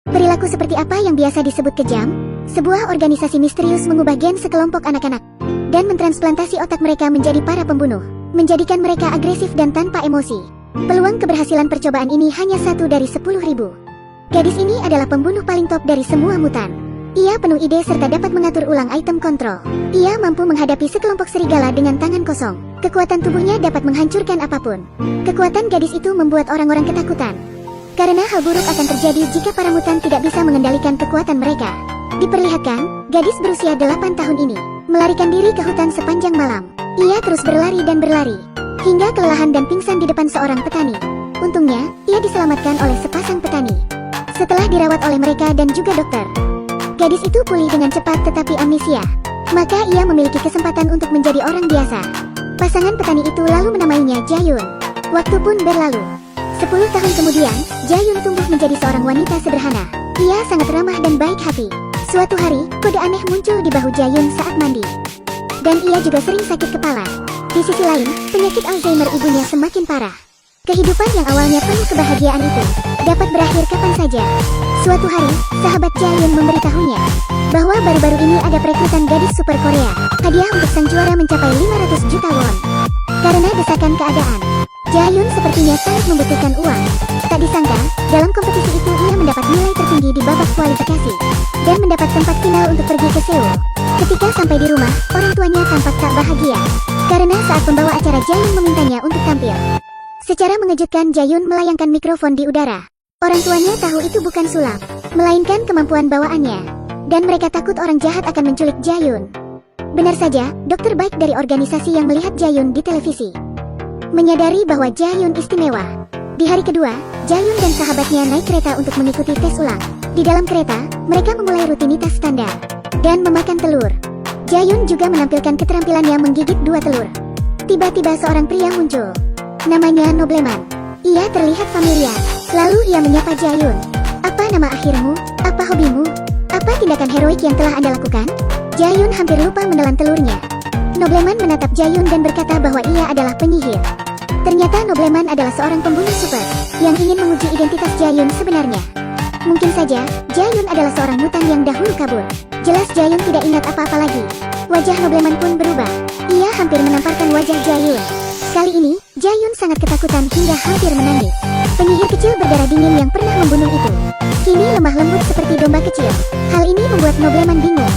Perilaku seperti apa yang biasa disebut kejam? Sebuah organisasi misterius mengubah gen sekelompok anak-anak dan mentransplantasi otak mereka menjadi para pembunuh, menjadikan mereka agresif dan tanpa emosi. Peluang keberhasilan percobaan ini hanya 1 dari 10.000. Gadis ini adalah pembunuh paling top dari semua mutan. Ia penuh ide serta dapat mengatur ulang item kontrol. Ia mampu menghadapi sekelompok serigala dengan tangan kosong. Kekuatan tubuhnya dapat menghancurkan apapun. Kekuatan gadis itu membuat orang-orang ketakutan. Karena hal buruk akan terjadi jika para mutan tidak bisa mengendalikan kekuatan mereka. Diperlihatkan, gadis berusia 8 tahun ini melarikan diri ke hutan sepanjang malam. Ia terus berlari dan berlari, hingga kelelahan dan pingsan di depan seorang petani. Untungnya, ia diselamatkan oleh sepasang petani. Setelah dirawat oleh mereka dan juga dokter, gadis itu pulih dengan cepat tetapi amnesia. Maka ia memiliki kesempatan untuk menjadi orang biasa. Pasangan petani itu lalu menamainya Jayun. Waktu pun berlalu. 10 tahun kemudian, Jayun tumbuh menjadi seorang wanita sederhana. Ia sangat ramah dan baik hati. Suatu hari, kode aneh muncul di bahu Jayun saat mandi. Dan ia juga sering sakit kepala. Di sisi lain, penyakit Alzheimer ibunya semakin parah. Kehidupan yang awalnya penuh kebahagiaan itu dapat berakhir kapan saja. Suatu hari, sahabat Jayun memberitahunya bahwa baru-baru ini ada perekrutan gadis super Korea. Hadiah untuk sang juara mencapai 500 juta won. Karena desakan keadaan, Jayun sepertinya sangat membutuhkan uang. Tak disangka, dalam kompetisi itu ia mendapat nilai tertinggi di babak kualifikasi dan mendapat tempat final untuk pergi ke Seoul. Ketika sampai di rumah, orang tuanya tampak tak bahagia karena saat pembawa acara Jayun memintanya untuk tampil. Secara mengejutkan, Jayun melayangkan mikrofon di udara. Orang tuanya tahu itu bukan sulap, melainkan kemampuan bawaannya. Dan mereka takut orang jahat akan menculik Jayun. Benar saja, dokter baik dari organisasi yang melihat Jayun di televisi menyadari bahwa Jayun istimewa. Di hari kedua, Jayun dan sahabatnya naik kereta untuk mengikuti tes ulang. Di dalam kereta, mereka memulai rutinitas standar dan memakan telur. Jayun juga menampilkan keterampilannya menggigit 2 telur. Tiba-tiba seorang pria muncul. Namanya Nobleman. Ia terlihat familiar. Lalu ia menyapa Jayun. Apa nama akhirmu? Apa hobimu? Apa tindakan heroik yang telah Anda lakukan? Jayun hampir lupa menelan telurnya. Nobleman menatap Jayun dan berkata bahwa ia adalah penyihir. Ternyata Nobleman adalah seorang pembunuh super yang ingin menguji identitas Jayun sebenarnya. Mungkin saja, Jayun adalah seorang mutan yang dahulu kabur. Jelas Jayun tidak ingat apa-apa lagi. Wajah Nobleman pun berubah. Ia hampir menamparkan wajah Jayun. Kali ini, Jayun sangat ketakutan hingga hampir menangis. Penyihir kecil berdarah dingin yang pernah membunuh itu kini lemah lembut seperti domba kecil. Hal ini membuat Nobleman bingung.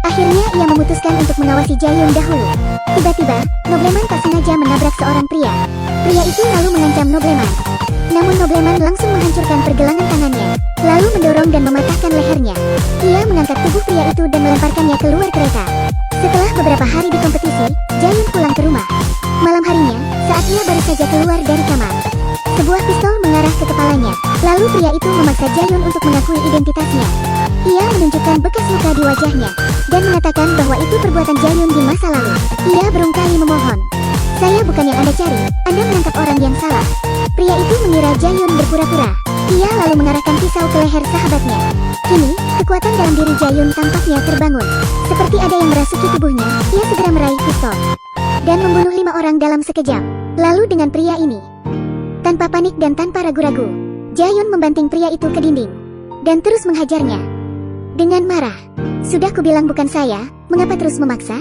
Akhirnya ia memutuskan untuk mengawasi Jayun dahulu. Tiba-tiba, Nobleman tak sengaja menabrak seorang pria. Pria itu lalu mengancam Nobleman. Namun Nobleman langsung menghancurkan pergelangan tangannya, lalu mendorong dan mematahkan lehernya. Ia mengangkat tubuh pria itu dan melemparkannya keluar kereta. Setelah beberapa hari di kompetisi, Jayun pulang ke rumah. Malam harinya, saat ia baru saja keluar dari kamar, sebuah pistol mengarah ke kepalanya. Lalu pria itu memaksa Jayun untuk mengakui identitasnya. Ia menunjukkan bekas luka di wajahnya dan mengatakan bahwa itu perbuatan Jayun di masa lalu. Ia berkali memohon, "Saya bukan yang Anda cari, Anda menangkap orang yang salah." Pria itu mengira Jayun berpura-pura. Ia lalu mengarahkan pisau ke leher sahabatnya. Kini, kekuatan dalam diri Jayun tampaknya terbangun. Seperti ada yang merasuki tubuhnya, ia segera meraih pistol dan membunuh 5 orang dalam sekejap. Lalu dengan pria ini, tanpa panik dan tanpa ragu-ragu, Jayun membanting pria itu ke dinding dan terus menghajarnya. Dengan marah, "Sudah kubilang bukan saya, mengapa terus memaksa?"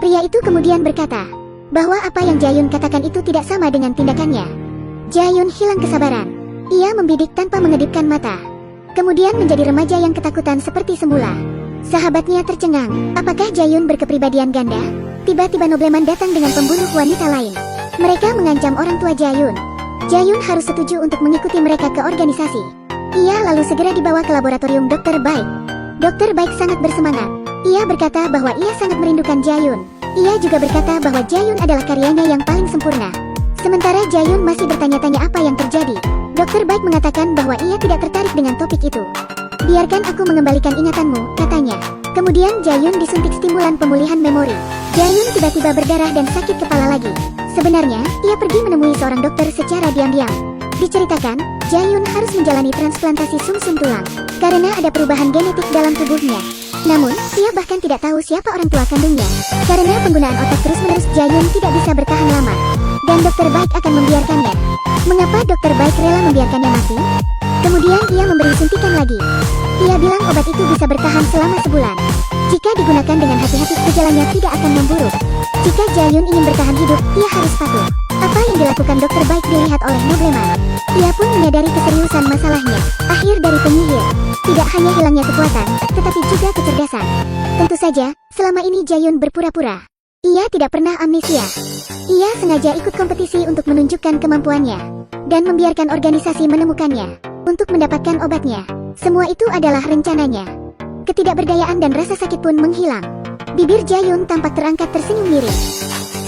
Pria itu kemudian berkata bahwa apa yang Jayun katakan itu tidak sama dengan tindakannya. Jayun hilang kesabaran. Ia membidik tanpa mengedipkan mata, kemudian menjadi remaja yang ketakutan seperti semula. Sahabatnya tercengang. Apakah Jayun berkepribadian ganda? Tiba-tiba Nobleman datang dengan pembunuh wanita lain. Mereka mengancam orang tua Jayun. Jayun harus setuju untuk mengikuti mereka ke organisasi. Ia lalu segera dibawa ke laboratorium Dokter Baik. Dokter Baik sangat bersemangat. Ia berkata bahwa ia sangat merindukan Jayun. Ia juga berkata bahwa Jayun adalah karyanya yang paling sempurna. Sementara Jayun masih bertanya-tanya apa yang terjadi, Dokter Baik mengatakan bahwa ia tidak tertarik dengan topik itu. "Biarkan aku mengembalikan ingatanmu," katanya. Kemudian Jayun disuntik stimulan pemulihan memori. Jayun tiba-tiba berdarah dan sakit kepala lagi. Sebenarnya, ia pergi menemui seorang dokter secara diam-diam. Diceritakan, Jayun harus menjalani transplantasi sumsum tulang karena ada perubahan genetik dalam tubuhnya. Namun, ia bahkan tidak tahu siapa orang tua kandungnya. Karena penggunaan otak terus-menerus, Jayun tidak bisa bertahan lama, dan Dokter Baik akan membiarkannya. Mengapa Dokter Baik rela membiarkannya mati? Kemudian ia memberi suntikan lagi. Ia bilang obat itu bisa bertahan selama sebulan. Jika digunakan dengan hati-hati, gejalanya tidak akan memburuk. Jika Jae-yun ingin bertahan hidup, ia harus patuh. Apa yang dilakukan dokter baik dilihat oleh Nobleman. Ia pun menyadari keseriusan masalahnya. Akhir dari penyihir, tidak hanya hilangnya kekuatan, tetapi juga kecerdasan. Tentu saja, selama ini Jae-yun berpura-pura. Ia tidak pernah amnesia. Ia sengaja ikut kompetisi untuk menunjukkan kemampuannya, dan membiarkan organisasi menemukannya, untuk mendapatkan obatnya. Semua itu adalah rencananya. Ketidakberdayaan dan rasa sakit pun menghilang. Bibir Jae-yun tampak terangkat tersenyum miring.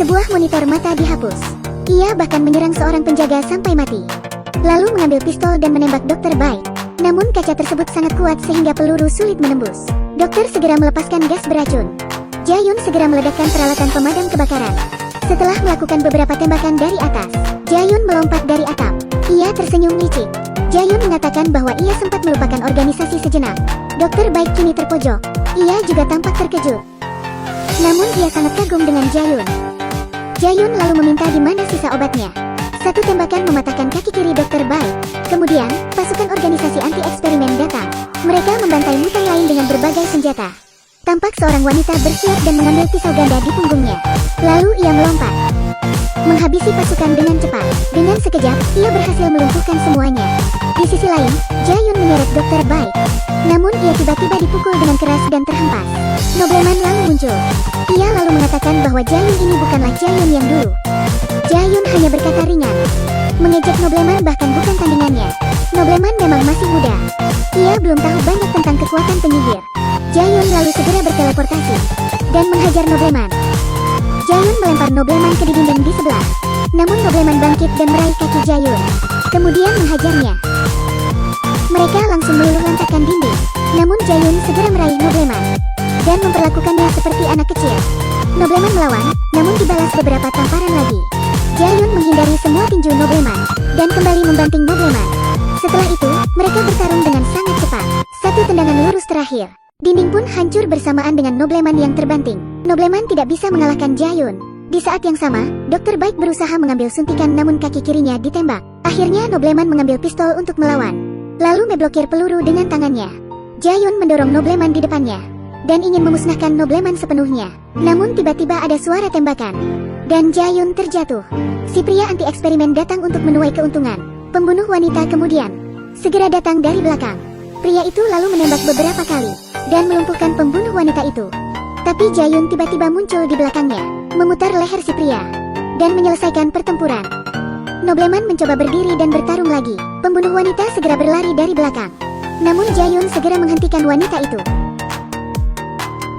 Sebuah monitor mata dihapus. Ia bahkan menyerang seorang penjaga sampai mati. Lalu mengambil pistol dan menembak Dokter Bai. Namun kaca tersebut sangat kuat sehingga peluru sulit menembus. Dokter segera melepaskan gas beracun. Jae-yun segera meledakkan peralatan pemadam kebakaran. Setelah melakukan beberapa tembakan dari atas, Jae-yun melompat dari atap. Ia tersenyum licik. Jae-yun mengatakan bahwa ia sempat melupakan organisasi sejenak. Dokter baik kini terpojok. Ia juga tampak terkejut. Namun dia sangat kagum dengan Jae-yun. Jae-yun lalu meminta di mana sisa obatnya. Satu tembakan mematahkan kaki kiri Dokter Bai. Kemudian, pasukan organisasi anti-eksperimen datang. Mereka membantai mutan lain dengan berbagai senjata. Tampak seorang wanita bersiap dan mengambil pisau ganda di punggungnya. Lalu ia melompat, menghabisi pasukan dengan cepat. Dengan sekejap, ia berhasil melumpuhkan semuanya. Di sisi lain, Jae-yun menyeret Dokter Bai. Namun ia tiba-tiba dipukul dengan keras dan terhempas. Nobleman lalu muncul. Ia lalu mengatakan bahwa Jae-yun ini bukanlah Jae-yun yang dulu. Jae-yun hanya berkata ringan. Mengejek Nobleman bahkan bukan tandingannya. Nobleman memang masih muda. Ia belum tahu banyak tentang kekuatan penyihir. Jae-yun lalu segera berteleportasi dan menghajar Nobleman. Jae-yun melempar Nobleman ke dinding di sebelah. Namun Nobleman bangkit dan meraih kaki Jae-yun, kemudian menghajarnya. Mereka langsung meluluh lantakkan dinding. Namun Jae-yun segera meraih Nobleman dan memperlakukannya seperti anak kecil. Nobleman melawan, namun dibalas beberapa tamparan lagi. Jae-yun menghindari semua tinju Nobleman dan kembali membanting Nobleman. Setelah itu, mereka bertarung dengan sangat cepat. Satu tendangan lurus terakhir. Dinding pun hancur bersamaan dengan Nobleman yang terbanting. Nobleman tidak bisa mengalahkan Jae-yun. Di saat yang sama, Dokter Baik berusaha mengambil suntikan namun kaki kirinya ditembak. Akhirnya Nobleman mengambil pistol untuk melawan, lalu memblokir peluru dengan tangannya. Jae-yun mendorong Nobleman di depannya dan ingin memusnahkan Nobleman sepenuhnya. Namun tiba-tiba ada suara tembakan dan Jae-yun terjatuh. Si pria anti-eksperimen datang untuk menuai keuntungan. Pembunuh wanita kemudian segera datang dari belakang. Pria itu lalu menembak beberapa kali dan melumpuhkan pembunuh wanita itu. Tapi Jae-yun tiba-tiba muncul di belakangnya, memutar leher si pria dan menyelesaikan pertempuran. Nobleman mencoba berdiri dan bertarung lagi. Pembunuh wanita segera berlari dari belakang. Namun Jae-yun segera menghentikan wanita itu.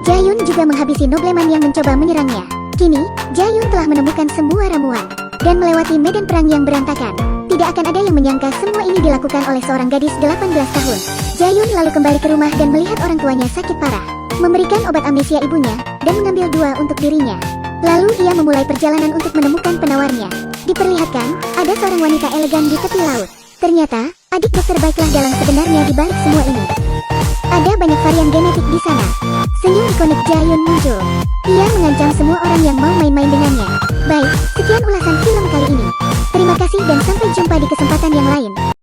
Jae-yun juga menghabisi Nobleman yang mencoba menyerangnya. Kini, Jae-yun telah menemukan semua ramuan dan melewati medan perang yang berantakan. Tidak akan ada yang menyangka semua ini dilakukan oleh seorang gadis 18 tahun. Jae-yun lalu kembali ke rumah dan melihat orang tuanya sakit parah, memberikan obat amnesia ibunya, dan mengambil 2 untuk dirinya. Lalu ia memulai perjalanan untuk menemukan penawarnya. Diperlihatkan, ada seorang wanita elegan di tepi laut. Ternyata, adik Dokter Baiklah dalang sebenarnya di balik semua ini. Ada banyak varian genetik di sana. Senyum ikonik Jae-yun muncul. Ia mengancam semua orang yang mau main-main dengannya. Baik, sekian ulasan film kali ini. Terima kasih dan sampai jumpa di kesempatan yang lain.